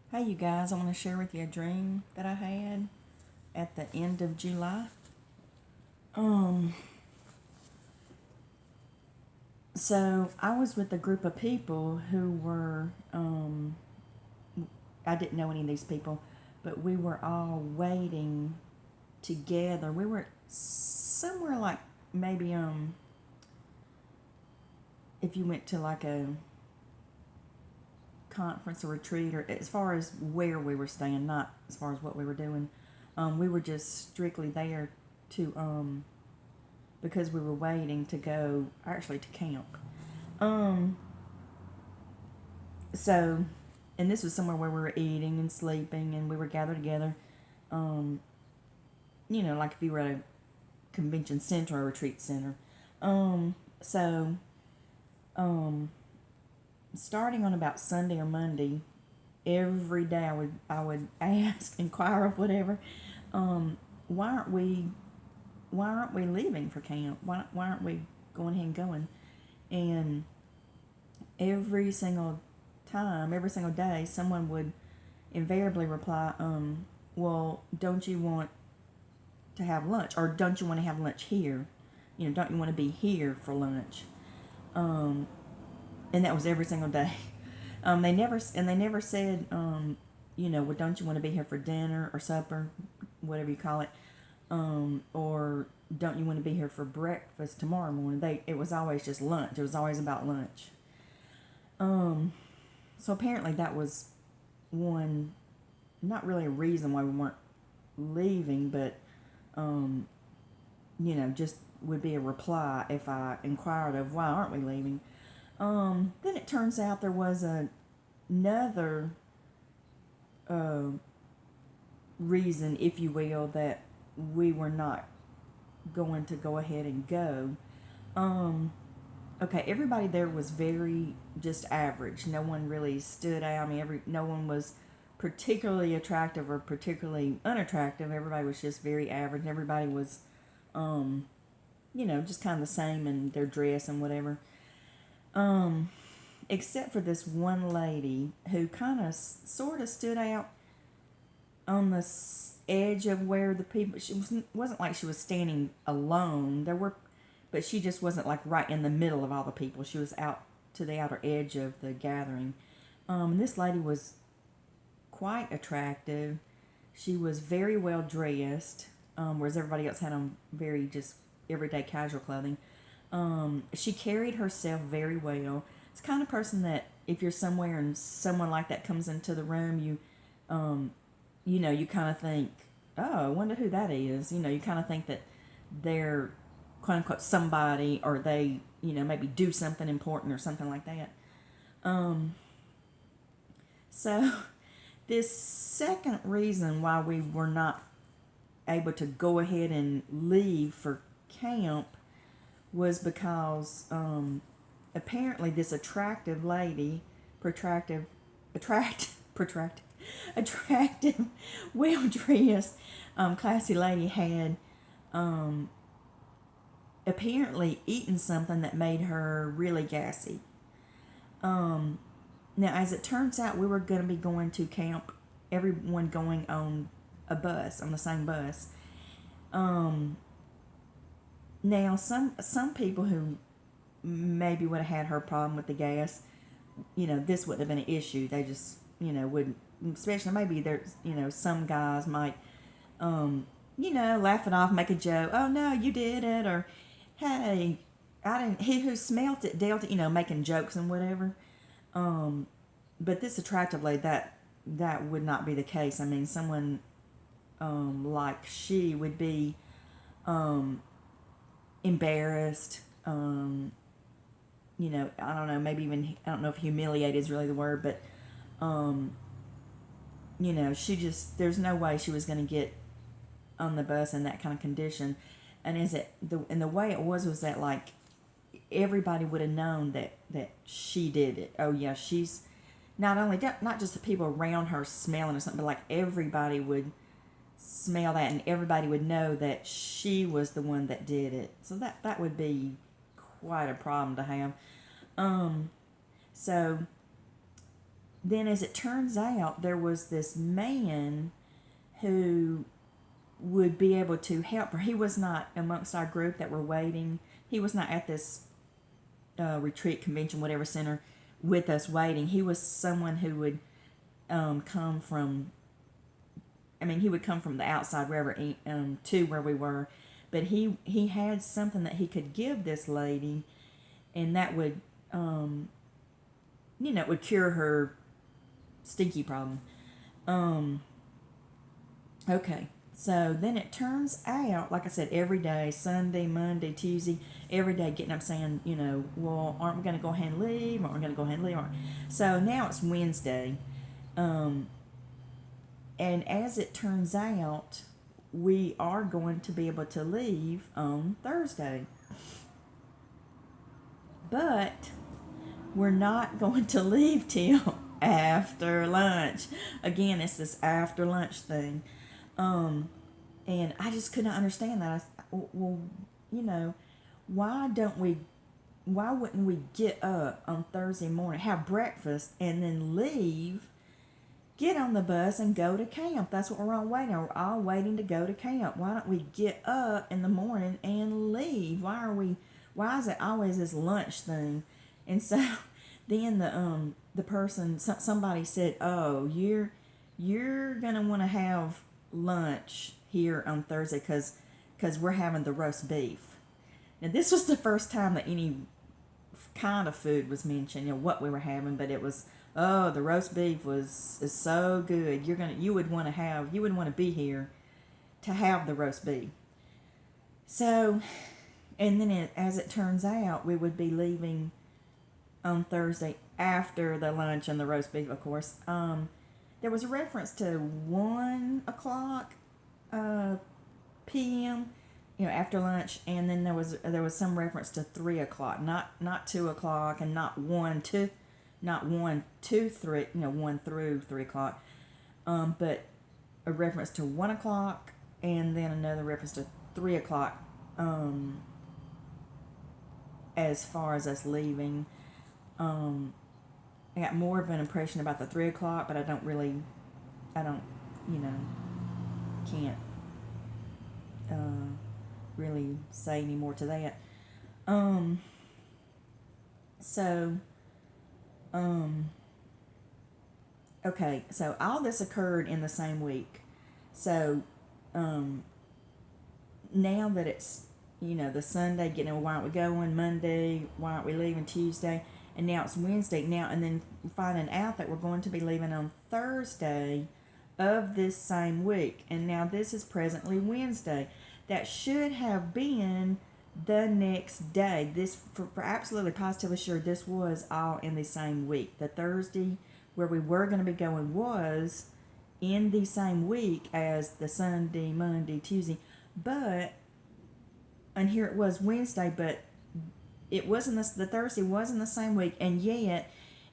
Hey, you guys, I want to share with you a dream that I had at the end of July. Um, so I was with a group of people who were, I didn't know any of these people, but we were all waiting together. We were somewhere like maybe, if you went to like a conference or retreat, or as far as where we were staying, not as far as what we were doing. We were just strictly there to, because we were waiting to go actually to camp. Um, so, and this was somewhere where we were eating and sleeping, and we were gathered together. Um, like if you were at a convention center or retreat center. So, um, starting on about Sunday or Monday, every day I would ask, inquire of whatever, um, why aren't we why aren't we leaving for camp? Why aren't we going ahead and going? And every single time, every single day, someone would invariably reply, well, don't you want to have lunch? Or don't you want to have lunch here? Don't you want to be here for lunch? Um, and that was every single day. They never said, well, don't you want to be here for dinner or supper, whatever you call it, or don't you want to be here for breakfast tomorrow morning? It was always just lunch. It was always about lunch. So apparently that was one, not really a reason why we weren't leaving, but just would be a reply if I inquired of why aren't we leaving. Then it turns out there was another uh, reason, if you will, that we were not going to go ahead and go. Okay, everybody there was very just average. No one really stood out. I mean, no one was particularly attractive or particularly unattractive. Everybody was just very average. Everybody was, just kind of the same in their dress and whatever. Except for this one lady who kind of sort of stood out on the edge of where the people. Wasn't like she was standing alone. But she just wasn't like right in the middle of all the people. She was out to the outer edge of the gathering. And this lady was quite attractive. She was very well dressed, whereas everybody else had on very just everyday casual clothing. She carried herself very well. It's the kind of person that if you're somewhere and someone like that comes into the room, you kind of think, oh, I wonder who that is. You kind of think that they're quote unquote somebody, or they, maybe do something important or something like that. So this second reason why we were not able to go ahead and leave for camp was because apparently this attractive lady, protractive, attractive, well dressed, classy lady had apparently eaten something that made her really gassy. Now, as it turns out, we were going to be going to camp, everyone going on a bus, on the same bus. Now, some people who maybe would have had her problem with the gas, this wouldn't have been an issue. They just, would, especially maybe there's, some guys might, laugh it off, make a joke. Oh, no, you did it. Or, hey, I didn't, he who smelt it dealt it, making jokes and whatever. But this attractive lady, that would not be the case. I mean, someone like she would be embarrassed. I don't know, maybe even, I don't know if humiliated is really the word, but she just, there's no way she was going to get on the bus in that kind of condition. And the way it was that like everybody would have known that she did it. Oh yeah, she's not just the people around her smelling or something, but like everybody would smell that, and everybody would know that she was the one that did it. So that would be quite a problem to have. So then as it turns out, there was this man who would be able to help her. He was not amongst our group that were waiting. He was not at this retreat, convention, whatever center with us waiting. He was someone who would come from, he would come from the outside wherever to where we were. But he had something that he could give this lady, and that would, it would cure her stinky problem. Okay. So then it turns out, like I said, every day, Sunday, Monday, Tuesday, every day getting up saying, well, aren't we going to go ahead and leave? Aren't we going to go ahead and leave? So now it's Wednesday. And as it turns out, we are going to be able to leave on Thursday. But we're not going to leave till after lunch. Again, it's this after lunch thing. And I just could not understand that. Well, why wouldn't we get up on Thursday morning, have breakfast, and then leave, get on the bus, and go to camp? That's what we're all waiting on. We're all waiting to go to camp. Why don't we get up in the morning and leave? Why is it always this lunch thing? And so then the person, somebody said, oh, you're going to want to have lunch here on Thursday because we're having the roast beef. Now, this was the first time that any kind of food was mentioned, what we were having, but it was, the roast beef is so good. You would want to be here to have the roast beef. So, and then as it turns out, we would be leaving on Thursday after the lunch and the roast beef, of course. There was a reference to 1 o'clock p.m., after lunch, and then there was some reference to 3 o'clock, not 2 o'clock, and not 1 to 3, 1 through 3 o'clock, but a reference to 1 o'clock, and then another reference to 3 o'clock, as far as us leaving. I got more of an impression about the 3 o'clock, but I don't, can't really say any more to that. Okay, so all this occurred in the same week. So, now that it's, the Sunday, why aren't we going? Monday, why aren't we leaving? Tuesday, and now it's Wednesday now, and then finding out that we're going to be leaving on Thursday of this same week, and now this is presently Wednesday. That should have been the next day. This, for absolutely positively sure, this was all in the same week. The Thursday where we were going to be going was in the same week as the Sunday, Monday, Tuesday, and here it was Wednesday, but it wasn't the Thursday wasn't the same week, and yet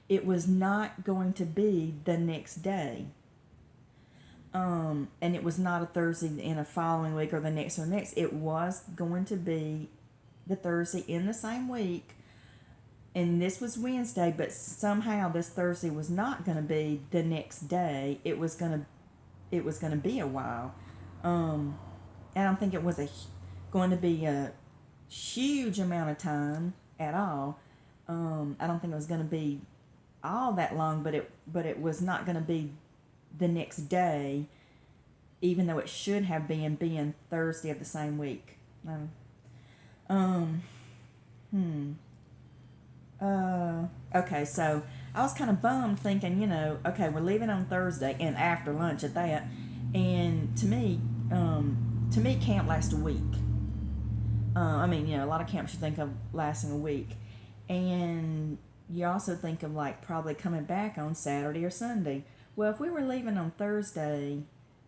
it was not going to be the next day. And it was not a Thursday in a following week or the next or next. It was going to be the Thursday in the same week, and this was Wednesday, but somehow this Thursday was not going to be the next day. It was going to be a while. I don't think it was going to be a huge amount of time at all. I don't think it was going to be all that long, but it was not going to be the next day, even though it should have been being Thursday of the same week. Okay, so I was kind of bummed thinking, okay, we're leaving on Thursday and after lunch at that, and to me, camp lasts a week. A lot of camps you think of lasting a week, and you also think of probably coming back on Saturday or Sunday. Well, if we were leaving on Thursday,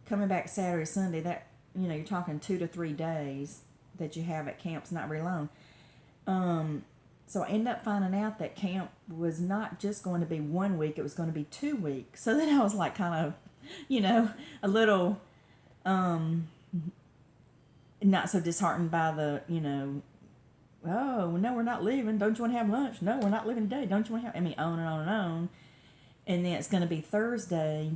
coming back Saturday or Sunday, that, you're talking 2 to 3 days that you have at camp's not very long. So I ended up finding out that camp was not just going to be 1 week, it was going to be 2 weeks. So then I was kind of, a little, not so disheartened by the, oh, no, we're not leaving. Don't you want to have lunch? No, we're not leaving today. Don't you want to have, on and on and on. and then it's going to be Thursday.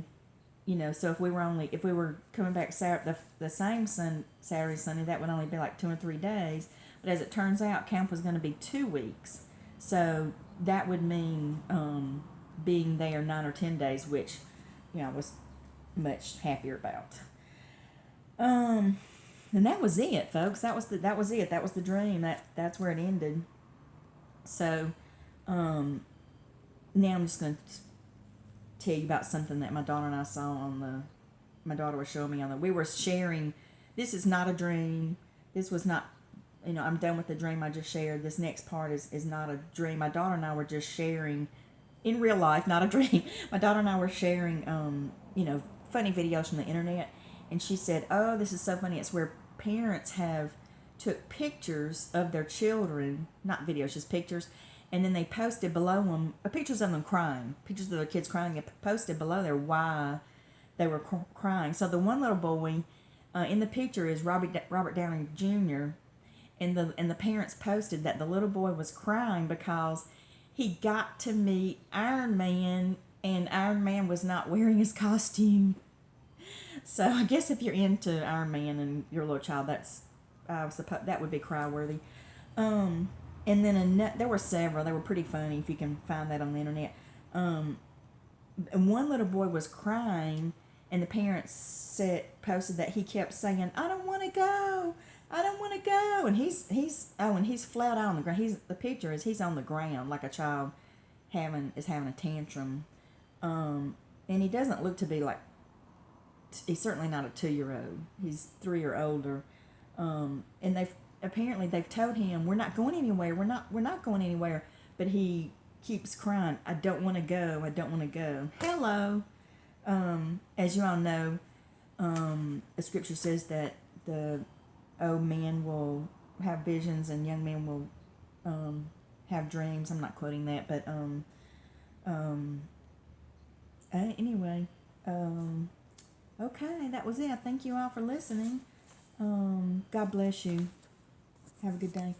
So if we were coming back the same Saturday, Sunday, that would only be like 2 or 3 days. But as it turns out, camp was going to be 2 weeks. So that would mean being there 9 or 10 days, which, I was much happier about. And that was it, folks. That was it. That was the dream. That's where it ended. So, now I'm just going to tell you about something that my daughter and I saw my daughter was showing me we were sharing. This is not a dream. This was not, I'm done with the dream I just shared. This next part is not a dream. My daughter and I were just sharing in real life, not a dream. My daughter and I were sharing, funny videos from the internet. And she said, oh, this is so funny. It's where parents took pictures of their children, not videos, just pictures, and then they posted below them pictures of them crying, pictures of their kids crying. They posted below there why they were crying. So the one little boy in the picture is Robert Downey Jr., and the parents posted that the little boy was crying because he got to meet Iron Man, and Iron Man was not wearing his costume. So I guess if you're into Iron Man and you're a little child, that would be cry-worthy. And then there were several. They were pretty funny if you can find that on the internet. And one little boy was crying, and the parents posted that he kept saying, "I don't want to go. I don't want to go." And he's flat out on the ground. The picture is he's on the ground like a child having a tantrum. And he doesn't look to be like. He's certainly not a 2-year-old. He's 3 or older. And they've told him, we're not going anywhere. We're not going anywhere. But he keeps crying, I don't want to go. I don't want to go. Hello. As you all know, the scripture says that the old men will have visions and young men will have dreams. I'm not quoting that, but anyway. Okay, that was it. Thank you all for listening. God bless you. Have a good day.